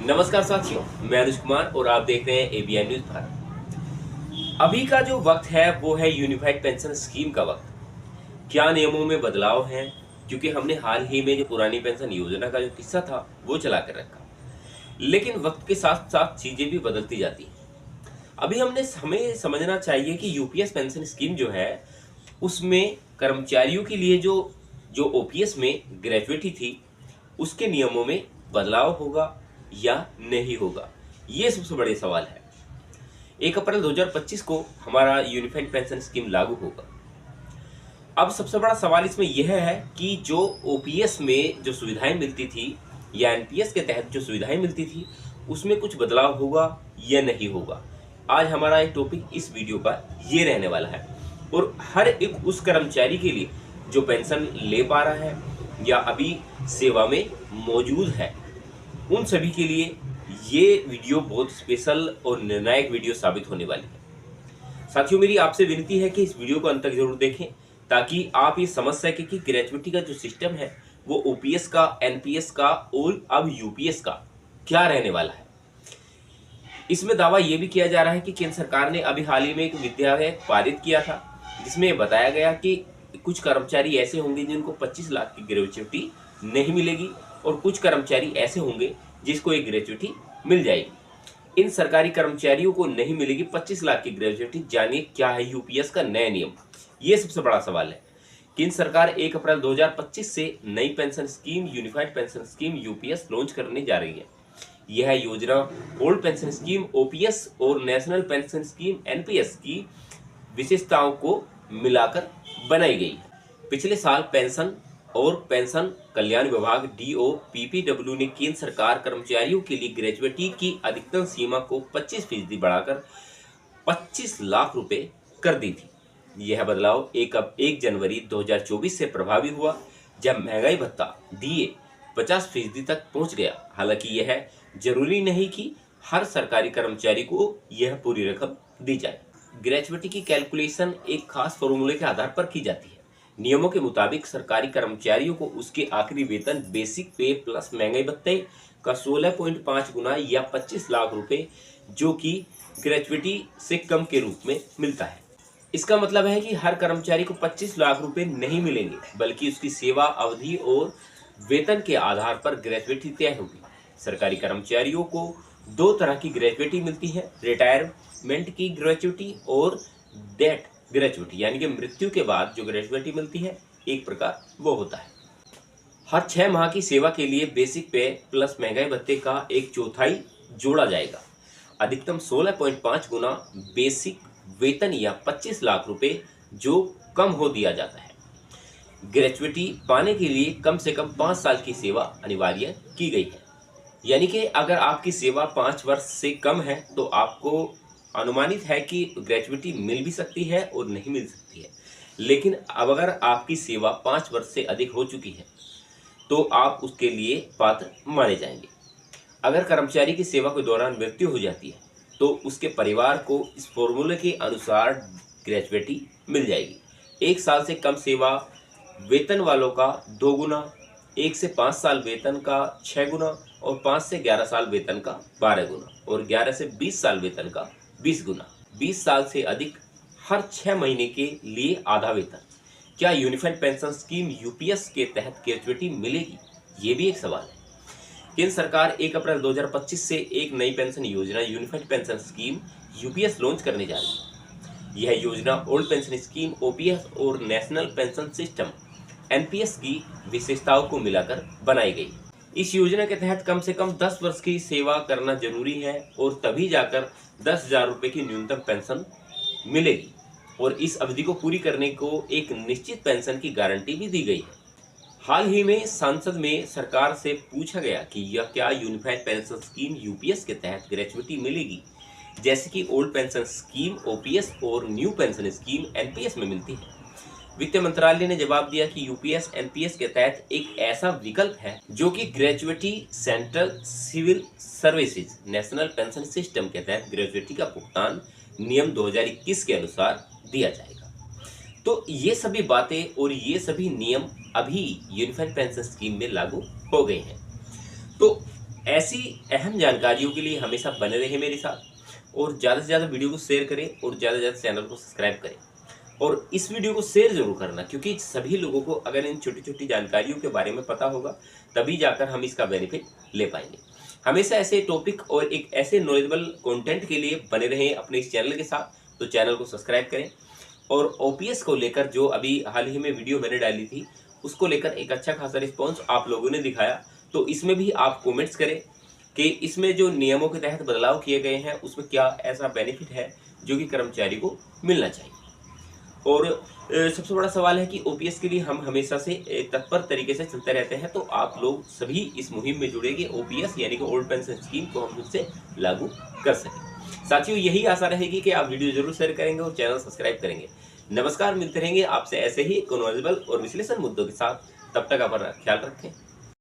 नमस्कार साथियों, मैं अनुज कुमार और आप देख रहे हैं एबीएन न्यूज भारत। अभी का जो वक्त है वो है यूनिफाइड पेंशन स्कीम का वक्त। क्या नियमों में बदलाव हैं? क्योंकि हमने हाल ही में जो पुरानी पेंशन योजना का जो किस्सा था वो चला कर रखा, लेकिन वक्त के साथ साथ चीजें भी बदलती जाती हैं। अभी हमें समझना चाहिए कि यूपीएस पेंशन स्कीम जो है उसमें कर्मचारियों के लिए जो जो ओपीएस में ग्रेजुएटी थी उसके नियमों में बदलाव होगा या नहीं होगा, ये सबसे बड़े सवाल है। 1 अप्रैल 2025 को हमारा यूनिफाइड पेंशन स्कीम लागू होगा। अब सबसे बड़ा सवाल इसमें यह है कि जो ओपीएस में जो सुविधाएं मिलती थी या एनपीएस के तहत जो सुविधाएं मिलती थी उसमें कुछ बदलाव होगा या नहीं होगा। आज हमारा एक टॉपिक इस वीडियो का ये रहने वाला है और हर एक उस कर्मचारी के लिए जो पेंशन ले पा रहा है या अभी सेवा में मौजूद है, उन सभी के लिए ये वीडियो बहुत स्पेशल और निर्णायक वीडियो साबित होने वाली है। साथियों, मेरी आपसे विनती है कि इस वीडियो को अंत तक जरूर देखें ताकि आप ये समझ सकें कि ग्रेजुएटी का जो सिस्टम है वो ओपीएस का, एनपीएस का और अब यूपीएस का क्या रहने वाला है। इसमें दावा ये भी किया जा रहा है कि केंद्र सरकार ने अभी हाल ही में एक विधेयक पारित किया था जिसमें बताया गया कि कुछ कर्मचारी ऐसे होंगे जिनको 25 लाख की ग्रेजुएटी नहीं मिलेगी और कुछ कर्मचारी ऐसे होंगे जिसको एक ग्रेजुएटी मिल जाएगी। इन सरकारी कर्मचारियों को नहीं मिलेगी 25 लाख की ग्रेजुएटी। जानिए क्या है यूपीएस का नया नियम। ये सबसे बड़ा सवाल है। केंद्र सरकार 1 अप्रैल 2025 से नई pension scheme unified pension scheme UPS launch करने जा रही है। यह योजना ओल्ड पेंशन स्कीम ओपीएस और नेशनल पेंशन स्कीम एनपीएस की विशेषताओं को मिलाकर बनाई गई है। पिछले साल पेंशन और पेंशन कल्याण विभाग डीओपीपीडब्ल्यू ने केंद्र सरकार कर्मचारियों के लिए ग्रेजुएटी की अधिकतम सीमा को 25% बढ़ाकर 25 लाख रुपए कर दी थी। यह बदलाव 1 जनवरी 2024 से प्रभावी हुआ जब महंगाई भत्ता डीए 50% तक पहुंच गया। हालांकि यह जरूरी नहीं कि हर सरकारी कर्मचारी को यह पूरी रकम दी जाए। ग्रेजुएटी की कैलकुलेशन एक खास फॉर्मूले के आधार पर की जाती है। नियमों के मुताबिक सरकारी कर्मचारियों को उसके आखिरी वेतन बेसिक पे प्लस महंगाई भत्ते का 16.5 गुना या 25 लाख रुपए जो कि ग्रेजुएटी से कम के रूप में मिलता है। इसका मतलब है कि हर कर्मचारी को 25 लाख रुपए नहीं मिलेंगे, बल्कि उसकी सेवा अवधि और वेतन के आधार पर ग्रेजुएटी तय होगी। सरकारी कर्मचारियों को 2 तरह की ग्रेजुएटी मिलती है, रिटायरमेंट की ग्रेजुएटी और डेथ ग्रेजुएटी, यानी कि मृत्यु के बाद जो ग्रेजुएटी मिलती है एक प्रकार वो होता है। हर 6 माह की सेवा के लिए बेसिक पे प्लस महंगाई भत्ते का 1/4 जोड़ा जाएगा। अधिकतम 16.5 गुना बेसिक वेतन या 25 लाख रुपए जो कम हो दिया जाता है। ग्रेजुएटी पाने के लिए कम से कम 5 साल की सेवा अनिवार्य की गई है। यानी कि अगर आपकी सेवा 5 वर्ष से कम है तो आपको अनुमानित है कि ग्रेजुएटी मिल भी सकती है और नहीं मिल सकती है। लेकिन अब अगर आपकी सेवा 5 वर्ष से अधिक हो चुकी है तो आप उसके लिए पात्र माने जाएंगे। अगर कर्मचारी की सेवा के दौरान मृत्यु हो जाती है तो उसके परिवार को इस फॉर्मूले के अनुसार ग्रेजुएटी मिल जाएगी। 1 साल से कम सेवा वेतन वालों का 2 गुना, 1 से 5 साल वेतन का 6 गुना और 5 से 11 साल वेतन का 12 गुना और 11 से 20 साल वेतन का 20 गुना। 20 साल से अधिक हर 6 महीने के लिए आधा वेतन। क्या यूनिफाइड पेंशन स्कीम यूपीएस के तहत ग्रेजुएटी मिलेगी? ये भी एक सवाल है। केंद्र सरकार 1 अप्रैल 2025 से एक नई पेंशन योजना unified pension scheme UPS launch करने जा रही है। यह योजना ओल्ड पेंशन स्कीम ओपीएस और नेशनल पेंशन सिस्टम एनपीएस की विशेषताओं को मिलाकर बनाई गई। इस योजना के तहत कम से कम 10 वर्ष की सेवा करना जरूरी है और तभी जाकर 10,000 रुपए की न्यूनतम पेंशन मिलेगी और इस अवधि को पूरी करने को एक निश्चित पेंशन की गारंटी भी दी गई है। हाल ही में संसद में सरकार से पूछा गया कि यह क्या यूनिफाइड पेंशन स्कीम यूपीएस के तहत ग्रेजुएटी मिलेगी जैसे कि ओल्ड पेंशन स्कीम ओपीएस और न्यू पेंशन स्कीम एनपीएस में मिलती है। वित्त मंत्रालय ने जवाब दिया कि यूपीएस एनपीएस के तहत एक ऐसा विकल्प है जो कि gratuity central civil services national pension system के तहत ग्रेजुएटी का भुगतान नियम 2021 के अनुसार दिया जाएगा। तो ये सभी बातें और ये सभी नियम अभी यूनिफाइड पेंशन स्कीम में लागू हो गए हैं। तो ऐसी अहम जानकारियों के लिए हमेशा बने रहे मेरे साथ और ज़्यादा से ज़्यादा वीडियो को शेयर करें और ज़्यादा से ज़्यादा चैनल को सब्सक्राइब करें। और इस वीडियो को शेयर ज़रूर करना, क्योंकि सभी लोगों को अगर इन छोटी-छोटी जानकारियों के बारे में पता होगा, तभी जाकर हम इसका बेनिफिट ले पाएँगे। हमेशा ऐसे टॉपिक और एक ऐसे नॉलेजेबल कंटेंट के लिए बने रहें अपने इस चैनल के साथ, तो चैनल को सब्सक्राइब करें। और ओपीएस को लेकर जो अभी हाल ही में वीडियो मैंने डाली थी, उसको लेकर एक अच्छा खासा रिस्पॉन्स आप लोगों ने दिखाया। तो इसमें भी आप कमेंट्स करें कि इसमें जो नियमों के तहत बदलाव किए गए हैं, उसमें क्या ऐसा बेनिफिट है जो कि कर्मचारी को मिलना चाहिए। और सबसे बड़ा सवाल है कि ओपीएस के लिए हम हमेशा से तत्पर तरीके से चलते रहते हैं, तो आप लोग सभी इस मुहिम में जुड़े कि ओपीएस यानी कि ओल्ड पेंशन स्कीम को हम फिर से लागू कर सकें। साथियों, यही आशा रहेगी कि आप वीडियो जरूर शेयर करेंगे और चैनल सब्सक्राइब करेंगे। नमस्कार, मिलते रहेंगे आपसे ऐसे ही नॉलेजेबल और विश्लेषण मुद्दों के साथ। तब तक अपना ख्याल रखें।